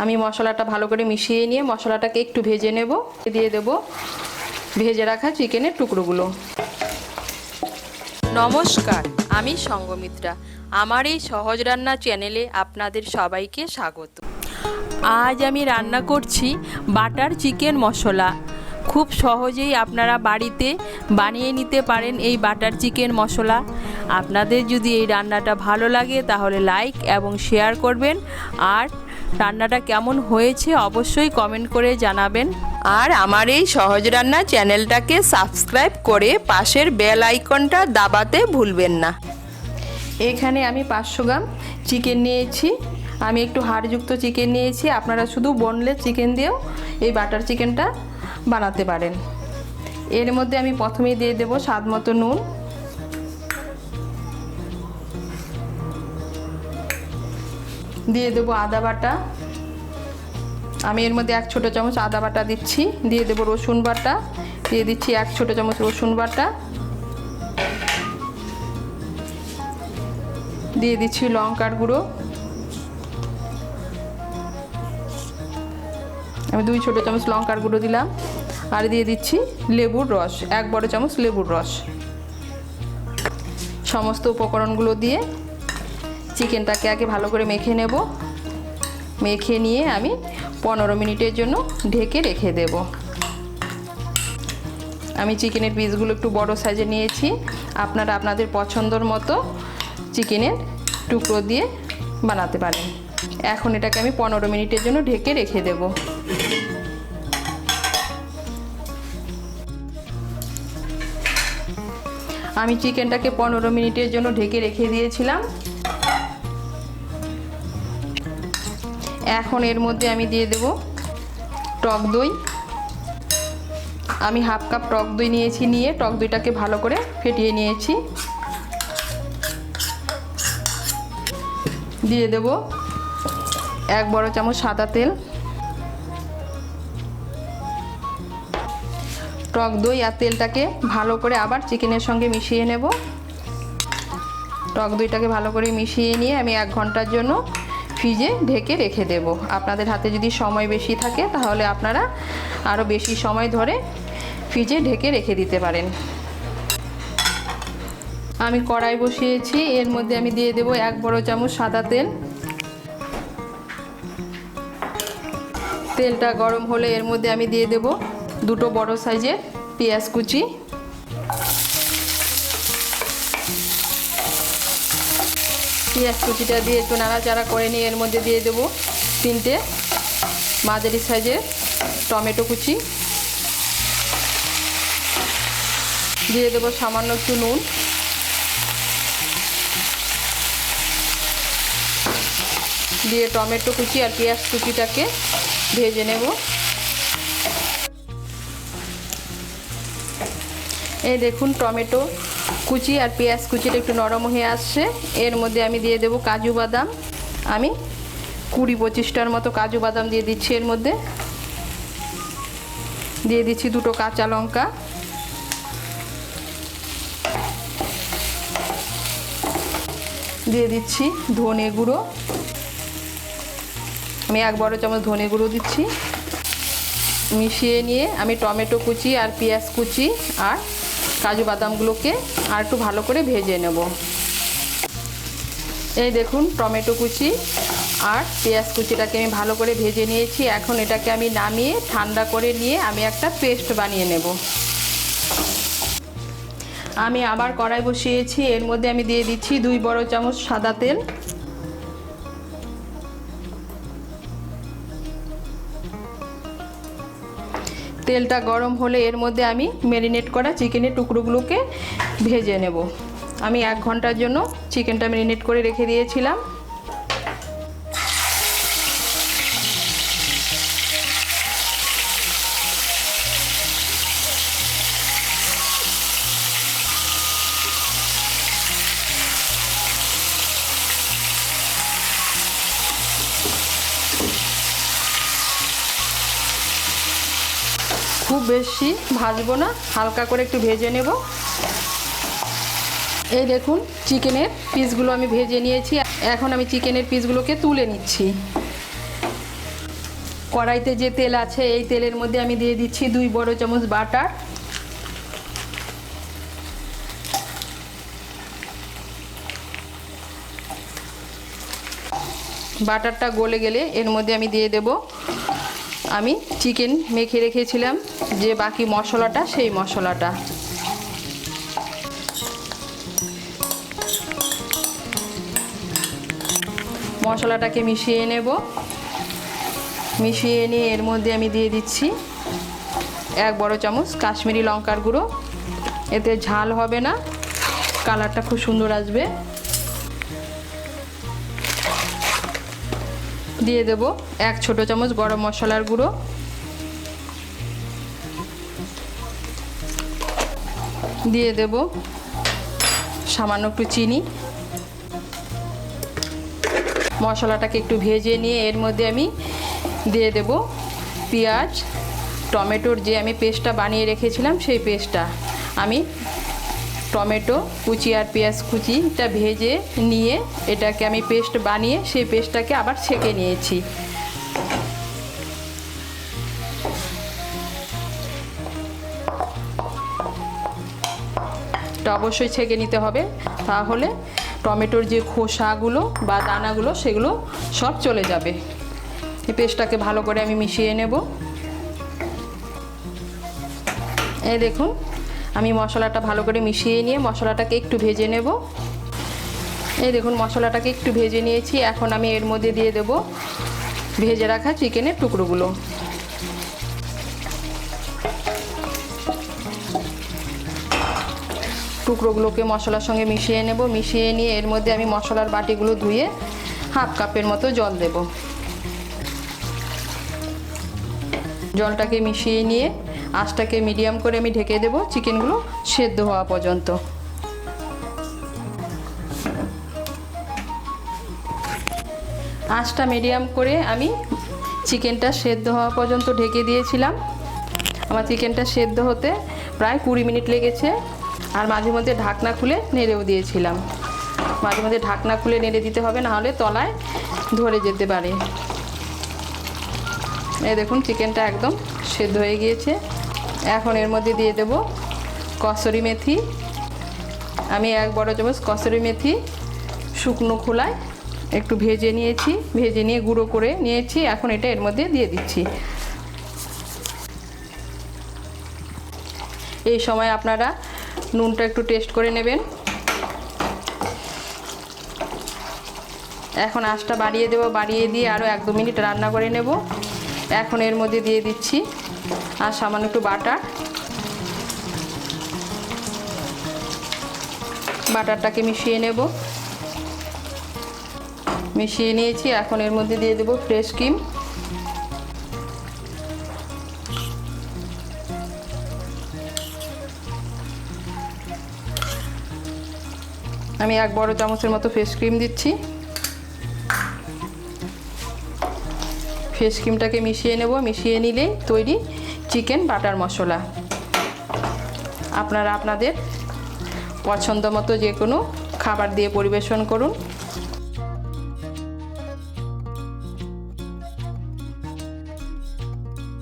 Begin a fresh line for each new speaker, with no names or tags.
আমি মশলাটা ভালো করে মিশিয়ে নিয়ে মশলাটাকে একটু ভেজে নেব। দিয়ে দেব ভেজে রাখা চিকেনের টুকরোগুলো। নমস্কার, আমি সঙ্গমিত্রা। আমার এই সহজ রান্না চ্যানেলে আপনাদের সবাইকে স্বাগত। আজ আমি রান্না করছি বাটার চিকেন মশলা। খুব সহজেই আপনারা বাড়িতে বানিয়ে নিতে পারেন এই বাটার চিকেন মশলা। আপনাদের যদি এই রান্নাটা ভালো লাগে তাহলে লাইক এবং শেয়ার করবেন, আর রান্নাটা কেমন হয়েছে অবশ্যই কমেন্ট করে জানাবেন। আর আমার এই সহজ রান্না চ্যানেলটাকে সাবস্ক্রাইব করে পাশের বেল আইকনটা দাবাতে ভুলবেন না। এখানে আমি 500 গ্রাম চিকেন নিয়েছি। আমি একটু হাড়যুক্ত চিকেন নিয়েছি। আপনারা শুধু বোনলেস চিকেন দিয়েও এই বাটার চিকেনটা বানাতে পারেন। এর মধ্যে আমি প্রথমেই দিয়ে দেব স্বাদ মতো নুন, দিয়ে দেব আদা বাটা। আমি এর মধ্যে 1 ছোট চামচ আদা বাটা দিচ্ছি। দিয়ে দেব রসুন বাটা, দিয়ে দিচ্ছি 1 ছোট চামচ রসুন বাটা। দিয়ে দিচ্ছি লঙ্কার গুঁড়ো, আমি 2 ছোট চামচ লঙ্কার গুঁড়ো দিলাম। আর দিয়ে দিচ্ছি লেবুর রস, 1 বড় চামচ লেবুর রস। সমস্ত উপকরণগুলো দিয়ে চিকেনটাকে আগে ভালো করে মেখে নেব। মেখে নিয়ে আমি 15 মিনিটের জন্য ঢেকে রেখে দেব। আমি চিকেনের পিসগুলো একটু বড় সাইজে নিয়েছি। আপনারা আপনাদের পছন্দর মতো চিকেনের টুকরো দিয়ে বানাতে পারেন। এখন এটাকে আমি 15 মিনিটের জন্য ঢেকে রেখে দেব। আমি চিকেনটাকে 15 মিনিটের জন্য ঢেকে রেখে দিয়েছিলাম। এখন এর মধ্যে আমি দিয়ে দেব টক দই। আমি হাফ কাপ টক দই নিয়েছি, নিয়ে টক দইটাকে ভালো করে ফেটিয়ে নিয়েছি। দিয়ে দেব 1 বড় চামচ সাদা তেল। টক দই আর তেলটাকে ভালো করে আবার চিকেনের সঙ্গে মিশিয়ে নেব। টক দইটাকে ভালো করে মিশিয়ে নিয়ে আমি 1 ঘন্টার জন্য ফ্রিজে ঢেকে রেখে দেব। আপনাদের হাতে যদি সময় বেশি থাকে তাহলে আপনারা আরও বেশি সময় ধরে ফ্রিজে ঢেকে রেখে দিতে পারেন। আমি কড়াই বসিয়েছি। এর মধ্যে আমি দিয়ে দেব 1 বড় চামচ সাদা তেল। তেলটা গরম হলে এর মধ্যে আমি দিয়ে দেব 2 বড় সাইজের পেঁয়াজ কুচি। পেঁয়াজ কুচিটা দিয়ে একটু নাড়াচাড়া করে নিয়ে এর মধ্যে দিয়ে দেব 3টে মাঝারি সাইজের টমেটো কুচি। দিয়ে দেব সামান্য একটু নুন। দিয়ে টমেটো কুচি আর পেঁয়াজ কুচিটাকে ভেজে নেব। এই দেখুন টমেটো কুচি আর পেঁয়াজ কুচিটা একটু নরম হয়ে আসছে। এর মধ্যে আমি দিয়ে দেব কাজু বাদাম। আমি 20-25টার মতো কাজু বাদাম দিয়ে দিচ্ছি। এর মধ্যে দিয়ে দিচ্ছি 2টো কাঁচা লঙ্কা। দিয়ে দিচ্ছি ধনে গুঁড়ো। আমি 1 বড় চামচ ধনে গুঁড়ো দিচ্ছি। মিশিয়ে নিয়ে আমি টমেটো কুচি আর পেঁয়াজ কুচি আর কাজু বাদামগুলোকে আর একটু ভালো করে ভেজে নেব। এই দেখুন টমেটো কুচি আর পেঁয়াজ কুচিটাকে আমি ভালো করে ভেজে নিয়েছি। এখন এটাকে আমি নামিয়ে ঠান্ডা করে নিয়ে আমি একটা পেস্ট বানিয়ে নেব। আমি আবার কড়াই বসিয়েছি। এর মধ্যে আমি দিয়ে দিচ্ছি 2 বড় চামচ সাদা তেল। তেলটা গরম হলে এর মধ্যে আমি ম্যারিনেট করা চিকেনের টুকরোগুলোকে ভেজে নেব। আমি 1 ঘন্টার জন্য চিকেনটা ম্যারিনেট করে রেখে দিয়েছিলাম। খুব বেশি ভাজবো না, হালকা করে একটু ভেজে নেব। এই দেখুন চিকেনের পিসগুলো আমি ভেজে নিয়েছি। এখন আমি চিকেনের পিসগুলোকে তুলে নিচ্ছি। কড়াইতে যে তেল আছে এই তেলের মধ্যে আমি দিয়ে দিচ্ছি 2 বড় চামচ বাটার। বাটারটা গলে গেলে এর মধ্যে আমি দিয়ে দেব আমি চিকেন মেখে রেখেছিলাম যে বাকি মশলাটা, সেই মশলাটা। মশলাটাকে মিশিয়ে নেব। মিশিয়ে নিয়ে এর মধ্যে আমি দিয়ে দিচ্ছি 1 বড় চামচ কাশ্মীরি লঙ্কার গুঁড়ো। এতে ঝাল হবে না, কালারটা খুব সুন্দর আসবে। দিয়ে দেব 1 ছোট চামচ গরম মশলার গুঁড়ো। দিয়ে দেব সামান্য একটু চিনি। মশলাটাকে একটু ভেজে নিয়ে এর মধ্যে আমি দিয়ে দেব পেঁয়াজ টমেটোর যে আমি পেস্টটা বানিয়ে রেখেছিলাম, সেই পেস্টটা। আমি টমেটো কুচি আর পেঁয়াজ কুচিটা ভেজে নিয়ে এটাকে আমি পেস্ট বানিয়ে সেই পেস্টটাকে আবার ছেঁকে নিয়েছি। এটা অবশ্যই ছেঁকে নিতে হবে, তাহলে টমেটোর যে খোসাগুলো বা দানাগুলো সেগুলো সব চলে যাবে। এই পেস্টটাকে ভালো করে আমি মিশিয়ে নেব। এই দেখুন আমি মশলাটা ভালো করে মিশিয়ে নিয়ে মশলাটাকে একটু ভেজে নেব। এই দেখুন মশলাটাকে একটু ভেজে নিয়েছি। এখন আমি এর মধ্যে দিয়ে দেব ভেজে রাখা চিকেনের টুকরোগুলো। টুকরোগুলোকে মশলার সঙ্গে মিশিয়ে নেব। মিশিয়ে নিয়ে এর মধ্যে আমি মশলার বাটিগুলো ধুয়ে 1/2 কাপের মতো জল দেব। জলটাকে মিশিয়ে নিয়ে আঁচটাকে মিডিয়াম করে আমি ঢেকে দেব চিকেনগুলো সেদ্ধ হওয়া পর্যন্ত। আঁচটা মিডিয়াম করে আমি চিকেনটা সেদ্ধ হওয়া পর্যন্ত ঢেকে দিয়েছিলাম। আমার চিকেনটা সেদ্ধ হতে প্রায় 20 মিনিট লেগেছে। আর মাঝে মধ্যে ঢাকনা খুলে নেড়েও দিয়েছিলাম। মাঝে মধ্যে ঢাকনা খুলে নেড়ে দিতে হবে, নাহলে তলায় ধরে যেতে পারে। এই দেখুন চিকেনটা একদম সেদ্ধ হয়ে গিয়েছে। এখন এর মধ্যে দিয়ে দেব কসুরি মেথি। আমি 1 বড় চামচ কসুরি মেথি শুকনো খোলায় একটু ভেজে নিয়েছি, ভেজে নিয়ে গুঁড়ো করে নিয়েছি। এখন এটা এর মধ্যে দিয়ে দিচ্ছি। এই সময় আপনারা নুনটা একটু টেস্ট করে নেবেন। এখন আঁচটা বাড়িয়ে দেব, বাড়িয়ে দিয়ে আরও 1-2 মিনিট রান্না করে নেব। এখন এর মধ্যে দিয়ে দিচ্ছি আর সামান্য একটু বাটারটাকে মিশিয়ে নেব। মিশিয়ে নিয়েছি। এখন এর মধ্যে দিয়ে দেব ফ্রেশ ক্রিম। আমি 1 বড় চামচের মতো ফ্রেশ ক্রিম দিচ্ছি। ফ্রেশ ক্রিমটাকে মিশিয়ে নেব। মিশিয়ে নিলেই তৈরি চিকেন বাটার মশলা। আপনারা আপনাদের পছন্দ মতো যে কোনো খাবার দিয়ে পরিবেশন করুন।